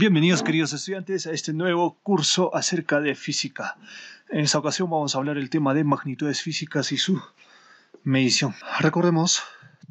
Bienvenidos, queridos estudiantes, a este nuevo curso acerca de física. En esta ocasión vamos a hablar del tema de magnitudes físicas y su medición. Recordemos,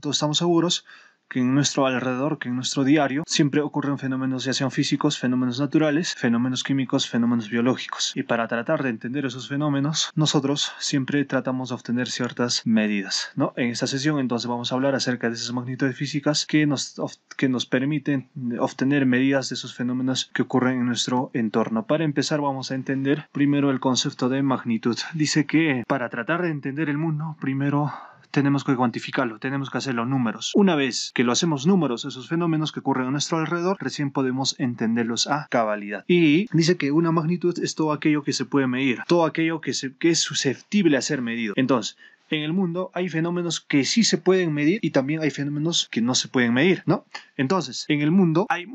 todos estamos seguros, que en nuestro alrededor, que en nuestro diario, siempre ocurren fenómenos ya sean físicos, fenómenos naturales, fenómenos químicos, fenómenos biológicos. Y para tratar de entender esos fenómenos, nosotros siempre tratamos de obtener ciertas medidas, ¿no? En esta sesión entonces vamos a hablar acerca de esas magnitudes físicas que nos permiten obtener medidas de esos fenómenos que ocurren en nuestro entorno. Para empezar vamos a entender primero el concepto de magnitud. Dice que para tratar de entender el mundo, primero tenemos que cuantificarlo, tenemos que hacerlo números. Una vez que lo hacemos números, esos fenómenos que ocurren a nuestro alrededor, recién podemos entenderlos a cabalidad. Y dice que una magnitud es todo aquello que se puede medir, todo aquello que es susceptible a ser medido. Entonces, en el mundo hay fenómenos que sí se pueden medir y también hay fenómenos que no se pueden medir, ¿no? Entonces, en el mundo hay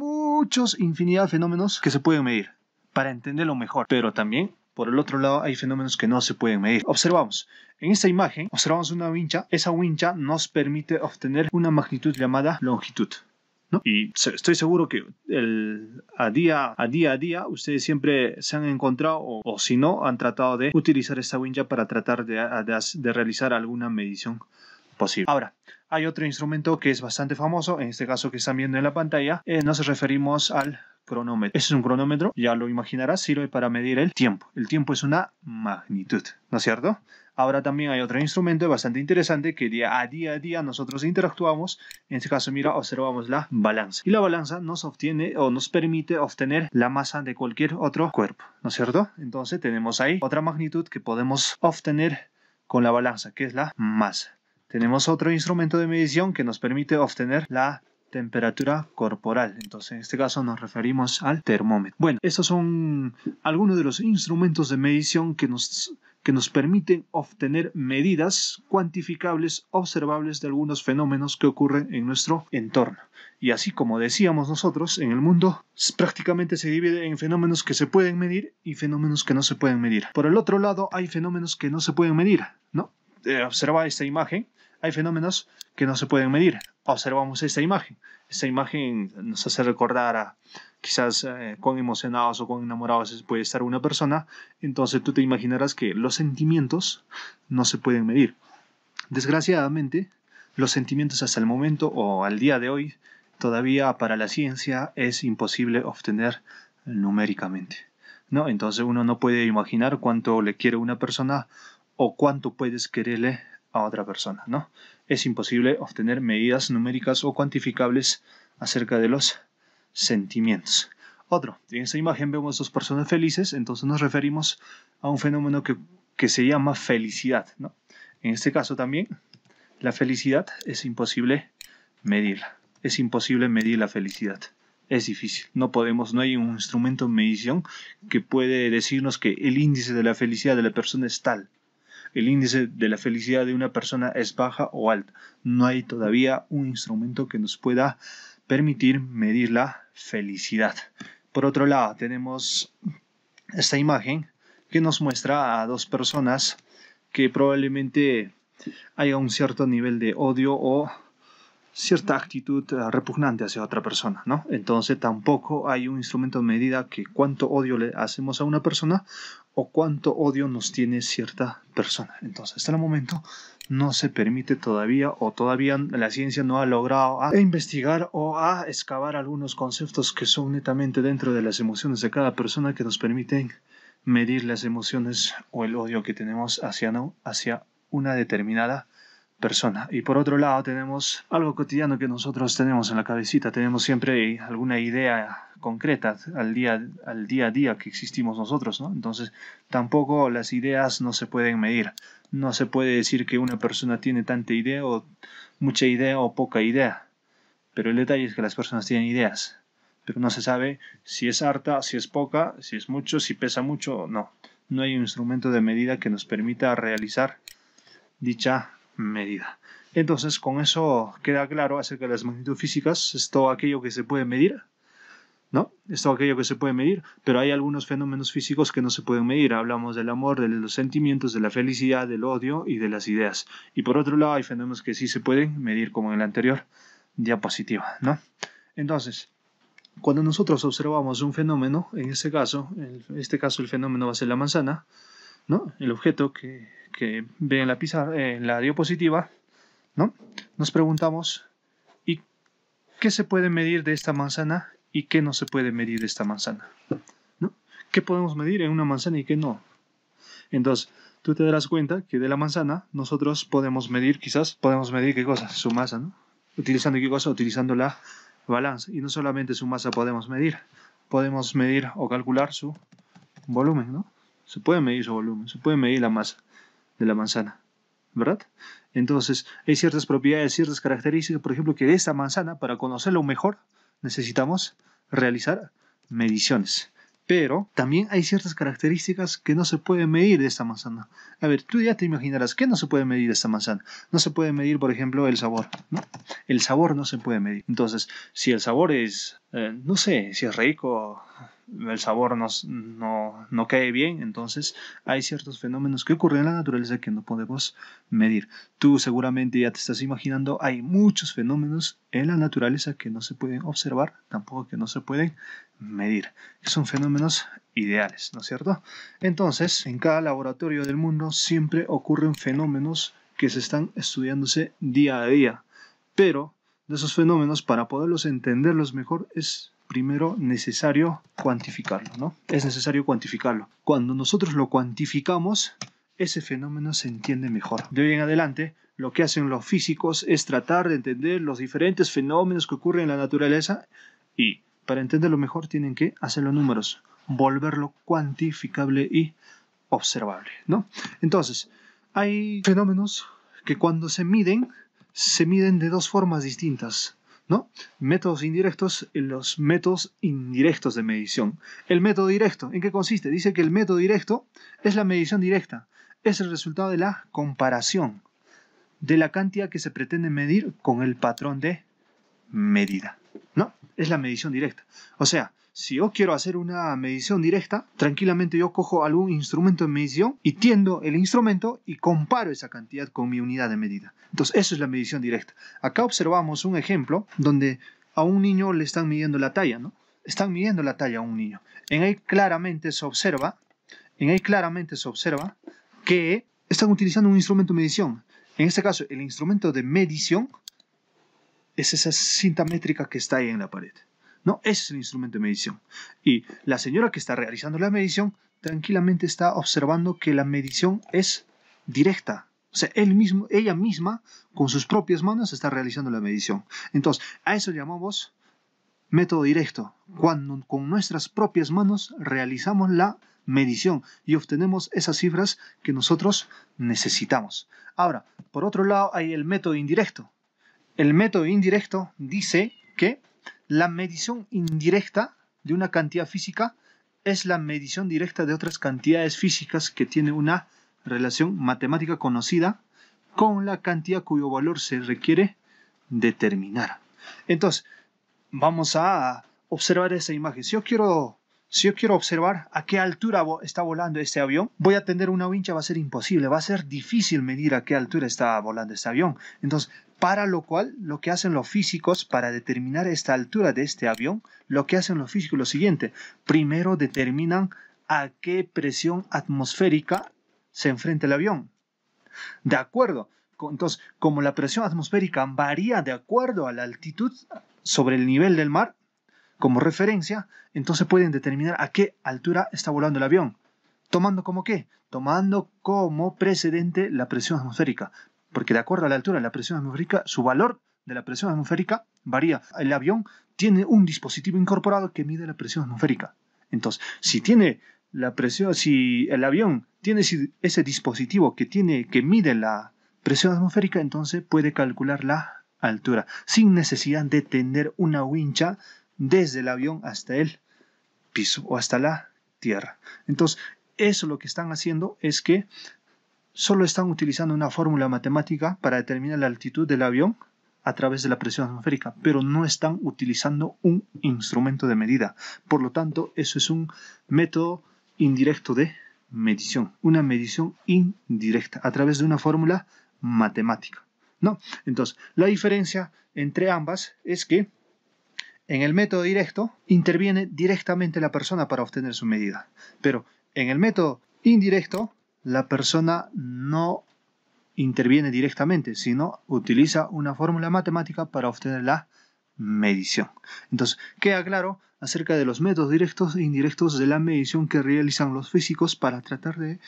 infinidad de fenómenos que se pueden medir para entenderlo mejor, pero también por el otro lado hay fenómenos que no se pueden medir. Observamos, en esta imagen, observamos una wincha. Esa wincha nos permite obtener una magnitud llamada longitud, ¿no? Y estoy seguro que a día ustedes siempre se han encontrado o si no han tratado de utilizar esta wincha para tratar de realizar alguna medición posible. Ahora, hay otro instrumento que es bastante famoso, en este caso que están viendo en la pantalla. Nos referimos al cronómetro. Este es un cronómetro, ya lo imaginarás, sirve para medir el tiempo. El tiempo es una magnitud, ¿no es cierto? Ahora también hay otro instrumento bastante interesante que día a día nosotros interactuamos. En este caso, mira, observamos la balanza. Y la balanza nos permite obtener la masa de cualquier otro cuerpo, ¿no es cierto? Entonces tenemos ahí otra magnitud que podemos obtener con la balanza, que es la masa. Tenemos otro instrumento de medición que nos permite obtener la temperatura corporal. Entonces, en este caso nos referimos al termómetro. Bueno, estos son algunos de los instrumentos de medición que nos permiten obtener medidas cuantificables, observables de algunos fenómenos que ocurren en nuestro entorno. Y así como decíamos nosotros, en el mundo prácticamente se divide en fenómenos que se pueden medir y fenómenos que no se pueden medir. Por el otro lado, hay fenómenos que no se pueden medir, ¿no? Observa esta imagen. Hay fenómenos que no se pueden medir. Observamos esta imagen. Esta imagen nos hace recordar a quizás cuán emocionados o cuán enamorados puede estar una persona. Entonces tú te imaginarás que los sentimientos no se pueden medir. Desgraciadamente, los sentimientos hasta el momento o al día de hoy, todavía para la ciencia es imposible obtener numéricamente, ¿no? Entonces uno no puede imaginar cuánto le quiere una persona o cuánto puedes quererle a otra persona, ¿no? Es imposible obtener medidas numéricas o cuantificables acerca de los sentimientos. En esta imagen vemos dos personas felices, entonces nos referimos a un fenómeno que se llama felicidad, ¿no? En este caso también, la felicidad es imposible medirla. Es imposible medir la felicidad. Es difícil. No hay un instrumento de medición que puede decirnos que el índice de la felicidad de la persona es tal. El índice de la felicidad de una persona es baja o alta. No hay todavía un instrumento que nos pueda permitir medir la felicidad. Por otro lado, tenemos esta imagen que nos muestra a dos personas que probablemente haya un cierto nivel de odio o cierta actitud repugnante hacia otra persona, ¿no? Entonces tampoco hay un instrumento de medida que cuánto odio le hacemos a una persona o cuánto odio nos tiene cierta persona. Entonces hasta el momento no se permite todavía la ciencia no ha logrado investigar o a excavar algunos conceptos que son netamente dentro de las emociones de cada persona que nos permiten medir las emociones o el odio que tenemos hacia una determinada persona. Y por otro lado tenemos algo cotidiano que nosotros tenemos en la cabecita. Tenemos siempre alguna idea concreta al día a día que existimos nosotros, ¿no? Entonces tampoco las ideas no se pueden medir. No se puede decir que una persona tiene tanta idea o mucha idea o poca idea. Pero el detalle es que las personas tienen ideas. Pero no se sabe si es harta, si es poca, si es mucho, si pesa mucho. No. No hay un instrumento de medida que nos permita realizar dicha medida. Entonces, con eso queda claro acerca de las magnitudes físicas. Es todo aquello que se puede medir, ¿no? Es todo aquello que se puede medir, pero hay algunos fenómenos físicos que no se pueden medir. Hablamos del amor, de los sentimientos, de la felicidad, del odio y de las ideas. Y por otro lado, hay fenómenos que sí se pueden medir, como en la anterior diapositiva, ¿no? Entonces, Cuando nosotros observamos un fenómeno, en este caso el fenómeno va a ser la manzana, ¿no? El objeto que ve en la pizarra, en la diapositiva, ¿no? Nos preguntamos, ¿y qué se puede medir de esta manzana y qué no se puede medir de esta manzana? ¿No? ¿Qué podemos medir en una manzana y qué no? Entonces, tú te darás cuenta que de la manzana nosotros podemos medir ¿qué cosa? Su masa, ¿no? ¿Utilizando qué cosa? Utilizando la balanza. Y no solamente su masa podemos medir o calcular su volumen, ¿no? Se puede medir su volumen, se puede medir la masa de la manzana, ¿verdad? Entonces, hay ciertas propiedades, ciertas características, por ejemplo, que de esta manzana, para conocerlo mejor, necesitamos realizar mediciones. Pero también hay ciertas características que no se pueden medir de esta manzana. A ver, tú ya te imaginarás, ¿qué no se puede medir de esta manzana? No se puede medir, por ejemplo, el sabor, ¿no? El sabor no se puede medir. Entonces, si el sabor es, no sé, si es rico, el sabor no cae bien, entonces hay ciertos fenómenos que ocurren en la naturaleza que no podemos medir. Tú seguramente ya te estás imaginando, hay muchos fenómenos en la naturaleza que no se pueden observar, tampoco que no se pueden medir, que son fenómenos ideales, ¿no es cierto? Entonces, en cada laboratorio del mundo siempre ocurren fenómenos que se están estudiándose día a día, pero de esos fenómenos, para poderlos entenderlos mejor, es primero necesario cuantificarlo, ¿no? Es necesario cuantificarlo. Cuando nosotros lo cuantificamos, ese fenómeno se entiende mejor. De hoy en adelante, lo que hacen los físicos es tratar de entender los diferentes fenómenos que ocurren en la naturaleza y para entenderlo mejor tienen que hacerlo números, volverlo cuantificable y observable, ¿no? Entonces, hay fenómenos que cuando se miden de dos formas distintas, ¿no? Métodos indirectos y los métodos indirectos de medición. El método directo, ¿en qué consiste? Dice que el método directo es la medición directa, es el resultado de la comparación de la cantidad que se pretende medir con el patrón de medida, ¿no? Es la medición directa. O sea, si yo quiero hacer una medición directa, tranquilamente yo cojo algún instrumento de medición y tiendo el instrumento y comparo esa cantidad con mi unidad de medida. Entonces, eso es la medición directa. Acá observamos un ejemplo donde a un niño le están midiendo la talla, ¿no? Están midiendo la talla a un niño. En ahí claramente se observa que están utilizando un instrumento de medición. En este caso, el instrumento de medición es esa cinta métrica que está ahí en la pared, ¿no? Ese es el instrumento de medición. Y la señora que está realizando la medición tranquilamente está observando que la medición es directa. O sea, ella misma, con sus propias manos, está realizando la medición. Entonces, a eso llamamos método directo, cuando con nuestras propias manos realizamos la medición y obtenemos esas cifras que nosotros necesitamos. Ahora, por otro lado, hay el método indirecto. El método indirecto dice que la medición indirecta de una cantidad física es la medición directa de otras cantidades físicas que tiene una relación matemática conocida con la cantidad cuyo valor se requiere determinar. Entonces, vamos a observar esa imagen. Si yo quiero observar a qué altura está volando este avión, voy a tener una wincha, va a ser imposible, va a ser difícil medir a qué altura está volando este avión. Entonces, para lo cual, lo que hacen los físicos para determinar esta altura de este avión, lo que hacen los físicos es lo siguiente. Primero determinan a qué presión atmosférica se enfrenta el avión. De acuerdo. Entonces, como la presión atmosférica varía de acuerdo a la altitud sobre el nivel del mar, como referencia, entonces pueden determinar a qué altura está volando el avión. ¿Tomando como qué? Tomando como precedente la presión atmosférica. Porque de acuerdo a la altura de la presión atmosférica, su valor de la presión atmosférica varía. El avión tiene un dispositivo incorporado que mide la presión atmosférica. Entonces, si el avión tiene ese dispositivo que mide la presión atmosférica, entonces puede calcular la altura, sin necesidad de tener una wincha desde el avión hasta el piso o hasta la tierra. Entonces, eso lo que están haciendo es que solo están utilizando una fórmula matemática para determinar la altitud del avión a través de la presión atmosférica, pero no están utilizando un instrumento de medida. Por lo tanto, eso es un método indirecto de medición, una medición indirecta a través de una fórmula matemática, ¿no? Entonces, la diferencia entre ambas es que En el método directo interviene directamente la persona para obtener su medida, pero en el método indirecto la persona no interviene directamente, sino utiliza una fórmula matemática para obtener la medición. Entonces, queda claro acerca de los métodos directos e indirectos de la medición que realizan los físicos para tratar de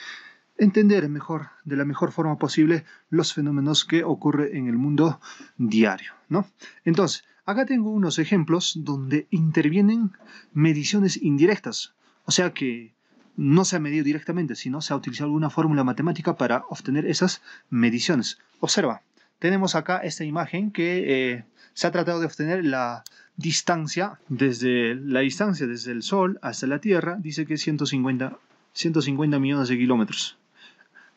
entender de la mejor forma posible los fenómenos que ocurren en el mundo diario, ¿no? Entonces, acá tengo unos ejemplos donde intervienen mediciones indirectas, o sea que no se ha medido directamente, sino se ha utilizado alguna fórmula matemática para obtener esas mediciones. Observa, tenemos acá esta imagen que se ha tratado de obtener la distancia desde el Sol hasta la Tierra, dice que es 150 millones de kilómetros.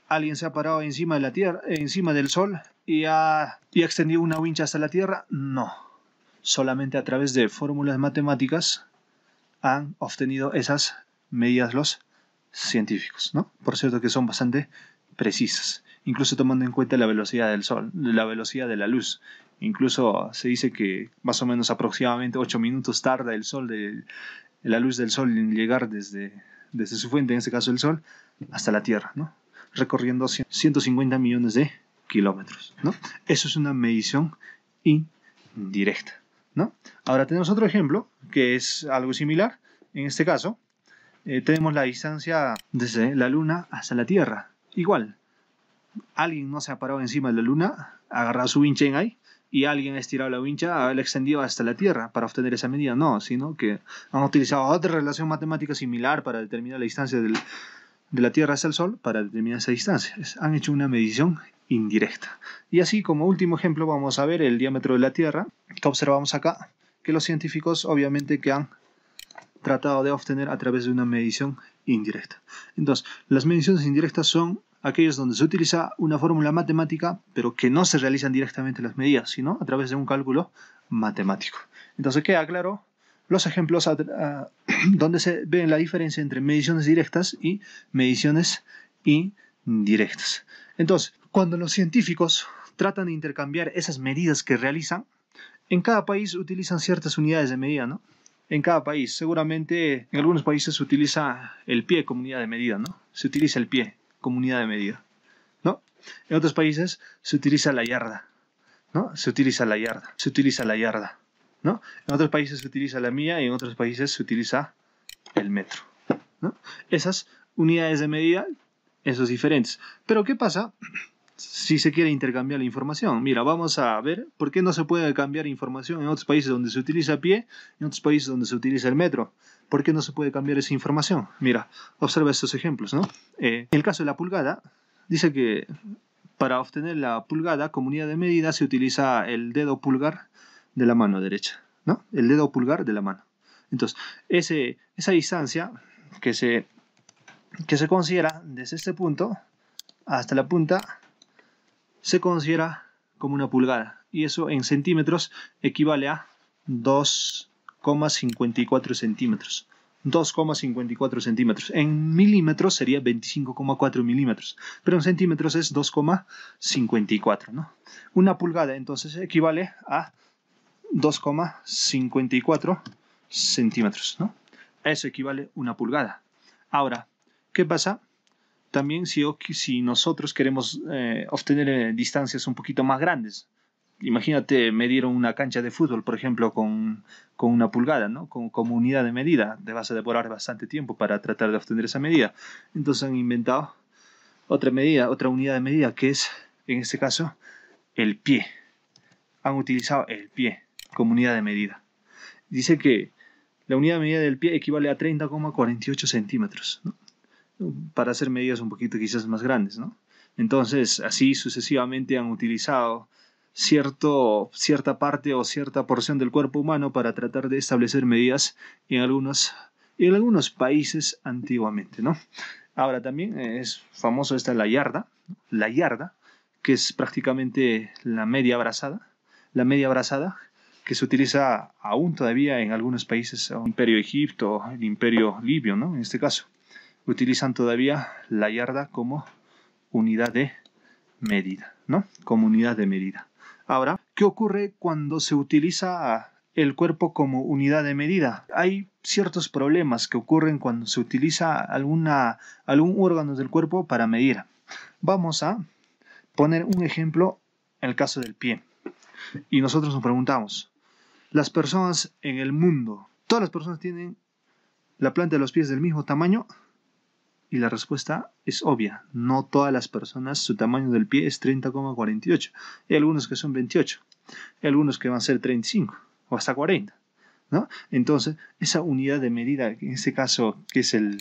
¿Alguien se ha parado encima de la Tierra, encima del Sol y ha extendido una wincha hasta la Tierra? No. Solamente a través de fórmulas matemáticas han obtenido esas medidas los científicos, ¿no? Por cierto que son bastante precisas, incluso tomando en cuenta la velocidad del Sol, la velocidad de la luz. Incluso se dice que más o menos aproximadamente 8 minutos tarda la luz del Sol en llegar desde su fuente, en este caso el Sol, hasta la Tierra, ¿no? Recorriendo 150 millones de kilómetros, ¿no? Eso es una medición indirecta, ¿no? Ahora tenemos otro ejemplo que es algo similar. En este caso, tenemos la distancia desde la Luna hasta la Tierra. Igual, alguien no se ha parado encima de la Luna, ha agarrado su wincha en ahí, y alguien ha estirado la wincha, la extendido hasta la Tierra para obtener esa medida. No, sino que han utilizado otra relación matemática similar para determinar la distancia de la Tierra hacia el Sol para determinar esa distancia. Han hecho una medición indirecta. Y así, como último ejemplo, vamos a ver el diámetro de la Tierra, que observamos acá, que los científicos obviamente que han tratado de obtener a través de una medición indirecta. Entonces, las mediciones indirectas son aquellos donde se utiliza una fórmula matemática, pero que no se realizan directamente las medidas, sino a través de un cálculo matemático. Entonces queda claro los ejemplos donde se ve la diferencia entre mediciones directas y mediciones indirectas. Entonces, cuando los científicos tratan de intercambiar esas medidas que realizan, en cada país utilizan ciertas unidades de medida, ¿no? En cada país, seguramente en algunos países se utiliza el pie como unidad de medida, ¿no? Se utiliza el pie como unidad de medida, ¿no? En otros países se utiliza la yarda, ¿no? Se utiliza la yarda, ¿no? En otros países se utiliza la milla y en otros países se utiliza el metro, ¿no? Esas unidades de medida, esos diferentes. Pero ¿qué pasa si se quiere intercambiar la información? Mira, vamos a ver por qué no se puede cambiar información en otros países donde se utiliza pie y en otros países donde se utiliza el metro. ¿Por qué no se puede cambiar esa información? Mira, observa estos ejemplos, ¿no? En el caso de la pulgada, dice que para obtener la pulgada como unidad de medida se utiliza el dedo pulgar de la mano derecha, ¿no? El dedo pulgar de la mano. Entonces, esa distancia que se considera desde este punto hasta la punta se considera como una pulgada, y eso en centímetros equivale a 2,54 centímetros. 2,54 centímetros. En milímetros sería 25,4 milímetros, pero en centímetros es 2,54, ¿no? Una pulgada entonces equivale a 2,54 centímetros, ¿no? Eso equivale a una pulgada. Ahora, ¿qué pasa? También si nosotros queremos obtener distancias un poquito más grandes, imagínate medir una cancha de fútbol, por ejemplo, con una pulgada, ¿no? Como unidad de medida, te vas a demorar bastante tiempo para tratar de obtener esa medida. Entonces han inventado otra unidad de medida, que es, en este caso, el pie. Han utilizado el pie como unidad de medida. Dice que la unidad de medida del pie equivale a 30,48 centímetros, ¿no? Para hacer medidas un poquito quizás más grandes, ¿no? Entonces, así sucesivamente han utilizado cierta parte o cierta porción del cuerpo humano para tratar de establecer medidas en algunos países antiguamente, ¿no? Ahora también es famoso la yarda, que es prácticamente la media brazada, que se utiliza aún todavía en algunos países, el Imperio Egipto, el Imperio Libio, ¿no? En este caso utilizan todavía la yarda como unidad de medida, ¿no? Como unidad de medida. Ahora, ¿qué ocurre cuando se utiliza el cuerpo como unidad de medida. Hay ciertos problemas que ocurren cuando se utiliza algún órgano del cuerpo para medir. Vamos a poner un ejemplo en el caso del pie. Y nosotros nos preguntamos, las personas en el mundo, ¿todas las personas tienen la planta de los pies del mismo tamaño? Y la respuesta es obvia. No todas las personas, su tamaño del pie es 30,48. Hay algunos que son 28. Hay algunos que van a ser 35 o hasta 40. ¿No? Entonces, esa unidad de medida, en este caso, que es el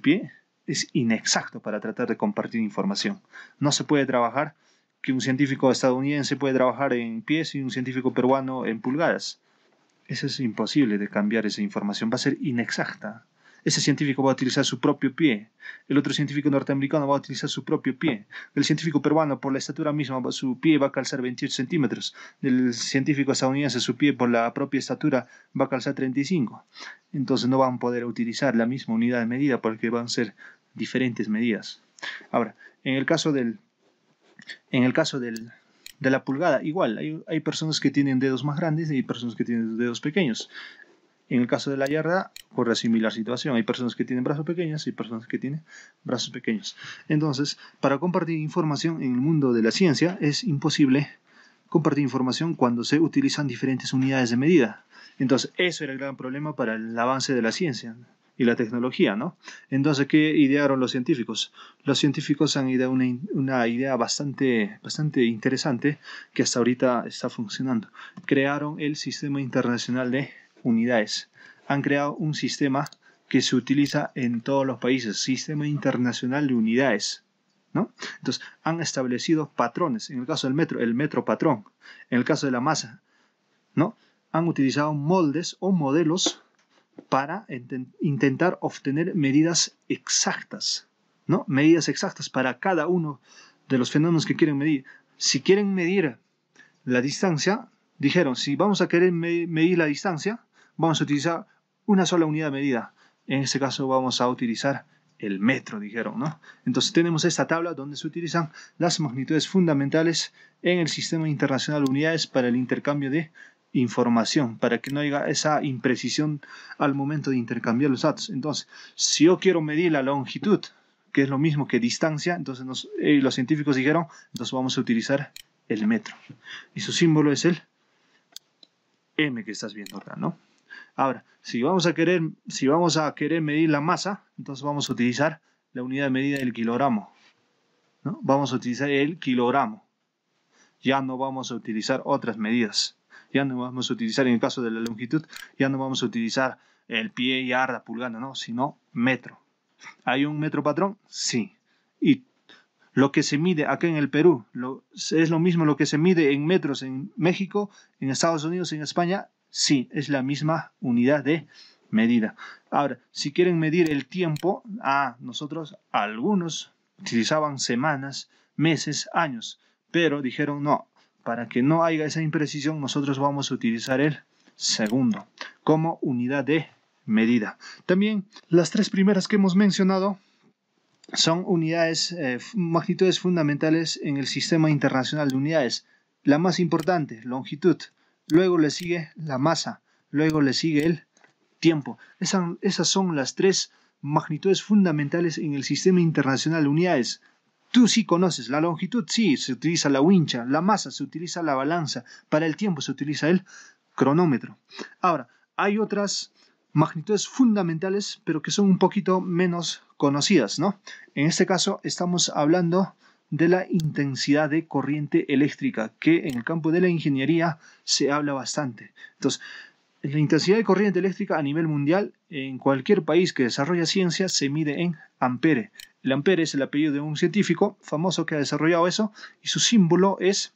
pie, es inexacto para tratar de compartir información. No se puede trabajar que un científico estadounidense puede trabajar en pies y un científico peruano en pulgadas. Eso es imposible de cambiar esa información. Va a ser inexacta. Ese científico va a utilizar su propio pie. El otro científico norteamericano va a utilizar su propio pie. El científico peruano, por la estatura misma, su pie va a calzar 28 centímetros. El científico estadounidense, su pie, por la propia estatura, va a calzar 35. Entonces no van a poder utilizar la misma unidad de medida porque van a ser diferentes medidas. Ahora, en el caso de la pulgada, igual, hay personas que tienen dedos más grandes y hay personas que tienen dedos pequeños. En el caso de la yarda, ocurre similar situación. Hay personas que tienen brazos pequeños y personas que tienen brazos pequeños. Entonces, para compartir información en el mundo de la ciencia, es imposible compartir información cuando se utilizan diferentes unidades de medida. Entonces, eso era el gran problema para el avance de la ciencia y la tecnología, ¿no? Entonces, ¿qué idearon los científicos? Los científicos han ideado una idea bastante interesante que hasta ahorita está funcionando. Crearon el Sistema Internacional de Unidades. Han creado un sistema que se utiliza en todos los países, Sistema Internacional de Unidades, ¿no? Entonces, han establecido patrones. En el caso del metro, el metro patrón. En el caso de la masa, ¿no? Han utilizado moldes o modelos para intentar obtener medidas exactas, ¿no? Medidas exactas para cada uno de los fenómenos que quieren medir. Si quieren medir la distancia, dijeron, si vamos a querer medir la distancia, vamos a utilizar una sola unidad de medida. En este caso vamos a utilizar el metro, dijeron, ¿no? Entonces tenemos esta tabla donde se utilizan las magnitudes fundamentales en el Sistema Internacional de Unidades para el intercambio de información, para que no haya esa imprecisión al momento de intercambiar los datos. Entonces, si yo quiero medir la longitud, que es lo mismo que distancia, entonces los científicos dijeron, entonces vamos a utilizar el metro. Y su símbolo es el M que estás viendo acá, ¿no? Ahora, si vamos a querer medir la masa, entonces vamos a utilizar la unidad de medida del kilogramo, ¿no? Vamos a utilizar el kilogramo. Ya no vamos a utilizar otras medidas. Ya no vamos a utilizar, en el caso de la longitud, ya no vamos a utilizar el pie, yarda, pulgada, no, sino metro. ¿Hay un metro patrón? Sí. Y lo que se mide acá en el Perú es lo mismo lo que se mide en metros en México, en Estados Unidos, en España. Sí, es la misma unidad de medida. Ahora, si quieren medir el tiempo, algunos utilizaban semanas, meses, años, pero dijeron no, para que no haya esa imprecisión, nosotros vamos a utilizar el segundo como unidad de medida. También las tres primeras que hemos mencionado son magnitudes fundamentales en el Sistema Internacional de Unidades. La más importante, longitud. Luego le sigue la masa. Luego le sigue el tiempo. Esas son las tres magnitudes fundamentales en el Sistema Internacional de Unidades. Tú sí conoces la longitud, sí, se utiliza la wincha. La masa se utiliza la balanza. Para el tiempo se utiliza el cronómetro. Ahora, hay otras magnitudes fundamentales, pero que son un poquito menos conocidas, ¿no? En este caso estamos hablando de la intensidad de corriente eléctrica, que en el campo de la ingeniería se habla bastante. Entonces, la intensidad de corriente eléctrica a nivel mundial, en cualquier país que desarrolla ciencia, se mide en ampere. El ampere es el apellido de un científico famoso que ha desarrollado eso, y su símbolo es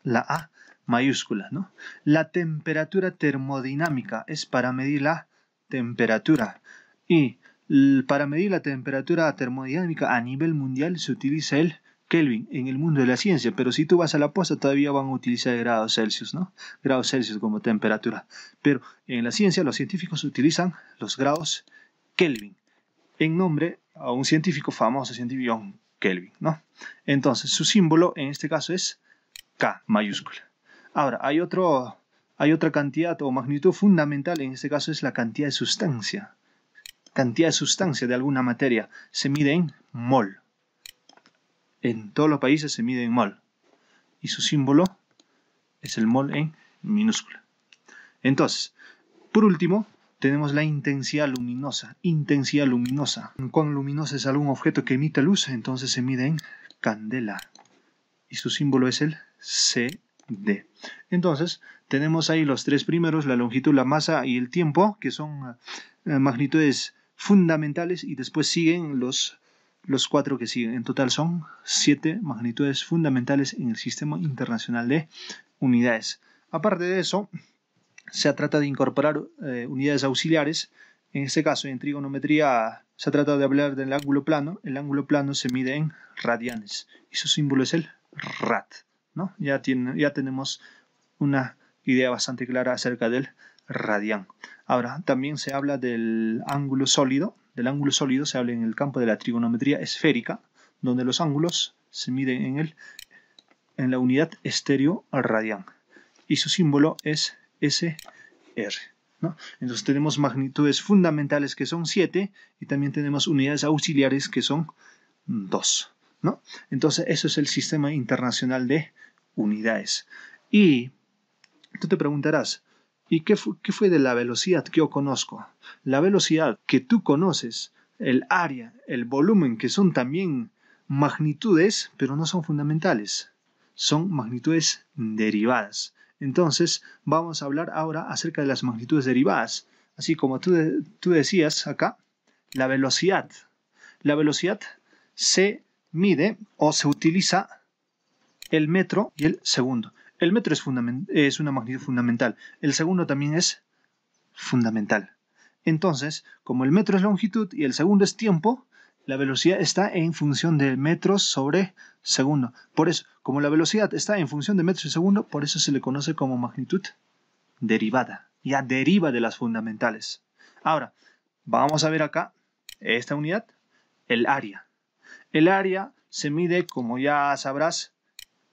la A mayúscula, ¿no? La temperatura termodinámica es para medir la temperatura. Y para medir la temperatura termodinámica a nivel mundial se utiliza el Kelvin en el mundo de la ciencia, pero si tú vas a la posta todavía van a utilizar grados Celsius, ¿no? Grados Celsius como temperatura. Pero en la ciencia los científicos utilizan los grados Kelvin en nombre a un científico famoso, científico Kelvin, ¿no? Entonces su símbolo en este caso es K mayúscula. Ahora, hay otro hay otra cantidad o magnitud fundamental, en este caso es la cantidad de sustancia. Cantidad de sustancia de alguna materia se mide en mol. En todos los países se mide en mol. Y su símbolo es el mol en minúscula. Entonces, por último, tenemos la intensidad luminosa. Intensidad luminosa. Cuán luminoso es algún objeto que emite luz, entonces se mide en candela. Y su símbolo es el CD. Entonces, tenemos ahí los tres primeros, la longitud, la masa y el tiempo, que son magnitudes fundamentales, y después siguen los cuatro que siguen. En total son 7 magnitudes fundamentales en el Sistema Internacional de Unidades. Aparte de eso, se trata de incorporar unidades auxiliares. En este caso, en trigonometría, se trata de hablar del ángulo plano. El ángulo plano se mide en radianes y su símbolo es el rad, ¿no? Ya tenemos una idea bastante clara acerca del radián. Ahora, también se habla del ángulo sólido. Del ángulo sólido se habla en el campo de la trigonometría esférica, donde los ángulos se miden en la unidad estéreo radián. Y su símbolo es SR, ¿no? Entonces tenemos magnitudes fundamentales que son 7 y también tenemos unidades auxiliares que son 2, ¿no? Entonces eso es el Sistema Internacional de Unidades. Y tú te preguntarás, ¿y qué fue de la velocidad que yo conozco? La velocidad que tú conoces, el área, el volumen, que son también magnitudes, pero no son fundamentales. Son magnitudes derivadas. Entonces, vamos a hablar ahora acerca de las magnitudes derivadas. Así como tú decías acá, la velocidad. La velocidad se mide o se utiliza el metro y el segundo. El metro es una magnitud fundamental. El segundo también es fundamental. Entonces, como el metro es longitud y el segundo es tiempo, la velocidad está en función de metros sobre segundo. Por eso, como la velocidad está en función de metros y segundo, por eso se le conoce como magnitud derivada. Ya deriva de las fundamentales. Ahora, vamos a ver acá esta unidad, el área. El área se mide, como ya sabrás,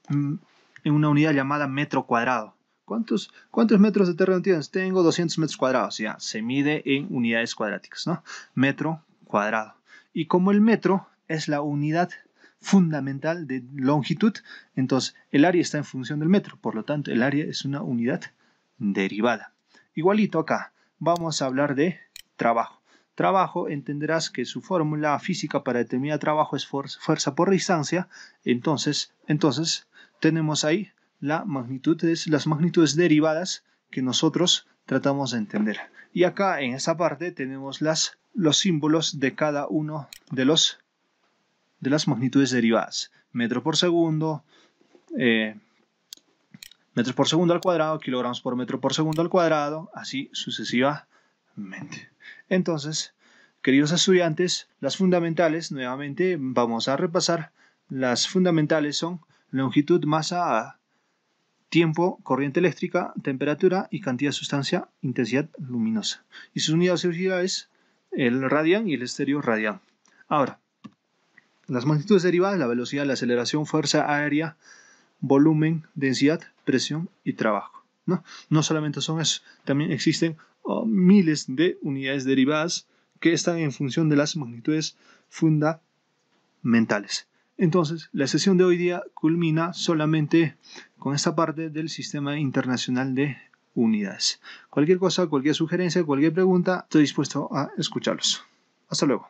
en una unidad llamada metro cuadrado. ¿Cuántos metros de terreno tienes? Tengo 200 metros cuadrados. Ya, se mide en unidades cuadráticas, ¿no? Metro cuadrado. Y como el metro es la unidad fundamental de longitud, entonces el área está en función del metro. Por lo tanto, el área es una unidad derivada. Igualito acá, vamos a hablar de trabajo. Trabajo, entenderás que su fórmula física para determinar trabajo es fuerza por distancia. Entonces tenemos ahí las magnitudes derivadas que nosotros tratamos de entender. Y acá en esa parte tenemos los símbolos de cada uno de las magnitudes derivadas. Metro por segundo, metros por segundo al cuadrado, kilogramos por metro por segundo al cuadrado, así sucesivamente. Entonces, queridos estudiantes, las fundamentales, nuevamente vamos a repasar. Las fundamentales son longitud, masa, tiempo, corriente eléctrica, temperatura y cantidad de sustancia, intensidad luminosa. Y sus unidades auxiliares, el radián y el estéreo radián. Ahora, las magnitudes derivadas, la velocidad, la aceleración, fuerza aérea, volumen, densidad, presión y trabajo. No solamente son eso, también existen miles de unidades derivadas que están en función de las magnitudes fundamentales. Entonces, la sesión de hoy día culmina solamente con esta parte del Sistema Internacional de Unidades. Cualquier cosa, cualquier sugerencia, cualquier pregunta, estoy dispuesto a escucharlos. Hasta luego.